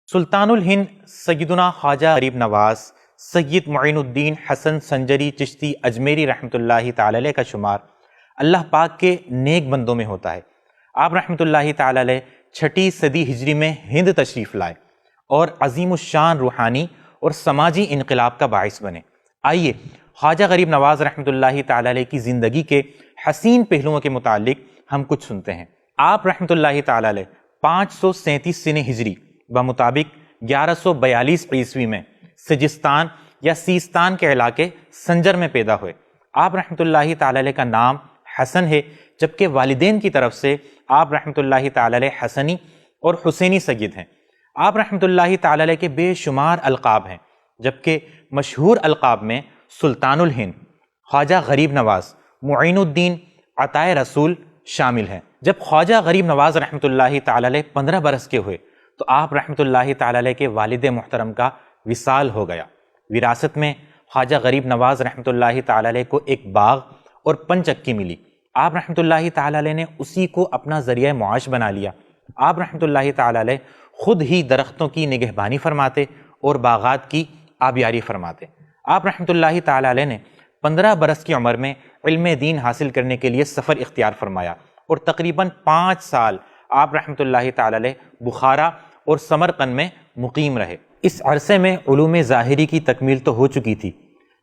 سلطان الہند سیدنا خواجہ غریب نواز سید معین الدین حسن سنجری چشتی اجمیری رحمۃ اللہ تعالی علیہ کا شمار اللہ پاک کے نیک بندوں میں ہوتا ہے۔ آپ رحمۃ اللہ تعالی علیہ 6 صدی ہجری میں ہند تشریف لائے اور عظیم الشان روحانی اور سماجی انقلاب کا باعث بنے۔ آئیے خواجہ غریب نواز رحمۃ اللہ تعالی علیہ کی زندگی کے حسین پہلوؤں کے متعلق ہم کچھ سنتے ہیں۔ آپ رحمۃ اللہ تعالی علیہ 537 سنہ ہجری بمطابق 1142 عیسوی میں سجستان یا سیستان کے علاقے سنجر میں پیدا ہوئے۔ آپ رحمۃ اللہ تعالی علیہ کا نام حسن ہے، جبکہ والدین کی طرف سے آپ رحمۃ اللہ تعالی علیہ حسنی اور حسینی سید ہیں۔ آپ رحمۃ اللہ تعالی علیہ کے بے شمار القاب ہیں، جبکہ مشہور القاب میں سلطان الہند، خواجہ غریب نواز، معین الدین، عطائے رسول شامل ہیں۔ جب خواجہ غریب نواز رحمۃ اللہ تعالی علیہ 15 برس کے ہوئے تو آپ رحمۃ اللہ تعالی علیہ کے والد محترم کا وصال ہو گیا۔ وراثت میں خواجہ غریب نواز رحمۃ اللہ تعالی علیہ کو ایک باغ اور 5 چکی ملی۔ آپ رحمۃ اللہ تعالی علیہ نے اسی کو اپنا ذریعہ معاش بنا لیا۔ آپ رحمۃ اللہ تعالی علیہ خود ہی درختوں کی نگہبانی فرماتے اور باغات کی آبیاری فرماتے۔ آپ رحمۃ اللہ تعالی علیہ نے 15 برس کی عمر میں علم دین حاصل کرنے کے لیے سفر اختیار فرمایا اور تقریباً 5 سال آپ رحمۃ اللہ تعالی علیہ بخارا اور سمرقند میں مقیم رہے۔ اس عرصے میں علوم ظاہری کی تکمیل تو ہو چکی تھی،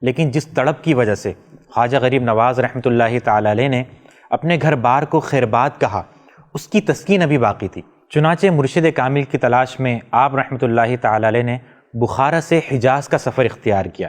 لیکن جس تڑپ کی وجہ سے خواجہ غریب نواز رحمۃ اللہ تعالی علیہ نے اپنے گھر بار کو خیرباد کہا، اس کی تسکین ابھی باقی تھی۔ چنانچہ مرشد کامل کی تلاش میں آپ رحمۃ اللہ تعالی علیہ نے بخارا سے حجاز کا سفر اختیار کیا۔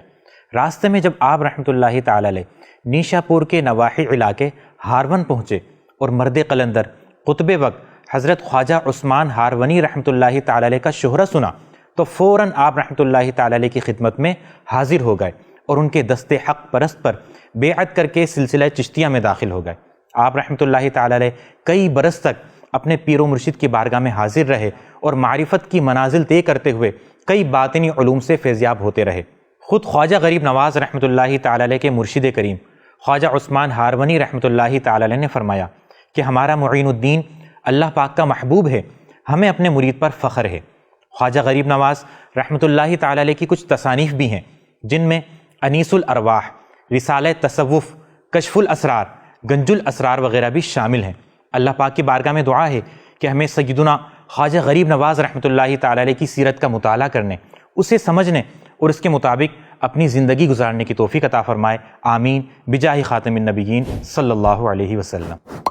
راستے میں جب آپ رحمۃ اللہ تعالی علیہ نیشا پور کے نواحی علاقے ہارون پہنچے اور مرد قلندر قطب وقت حضرت خواجہ عثمان ہارونی رحمۃ اللہ تعالی علیہ کا شہرہ سنا تو فوراً آپ رحمۃ اللہ تعالی علیہ کی خدمت میں حاضر ہو گئے اور ان کے دست حق پرست پر بیعت کر کے سلسلہ چشتیہ میں داخل ہو گئے۔ آپ رحمۃ اللہ تعالی علیہ کئی برس تک اپنے پیر و مرشد کی بارگاہ میں حاضر رہے اور معرفت کی منازل طے کرتے ہوئے کئی باطنی علوم سے فیضیاب ہوتے رہے۔ خود خواجہ غریب نواز رحمۃ اللہ تعالی علیہ کے مرشد کریم خواجہ عثمان ہارونی رحمۃ اللہ تعالی علیہ نے فرمایا کہ ہمارا معین الدین اللہ پاک کا محبوب ہے، ہمیں اپنے مرید پر فخر ہے۔ خواجہ غریب نواز رحمۃ اللہ تعالی علیہ کی کچھ تصانیف بھی ہیں، جن میں انیس الارواح، رسالہ تصوف، کشف الاسرار، گنج الاسرار وغیرہ بھی شامل ہیں۔ اللہ پاک کی بارگاہ میں دعا ہے کہ ہمیں سیدنا خواجہ غریب نواز رحمۃ اللہ تعالی علیہ کی سیرت کا مطالعہ کرنے، اسے سمجھنے اور اس کے مطابق اپنی زندگی گزارنے کی توفیق عطا فرمائے۔ آمین بجاہ خاتم النبیین صلی اللہ علیہ وسلم۔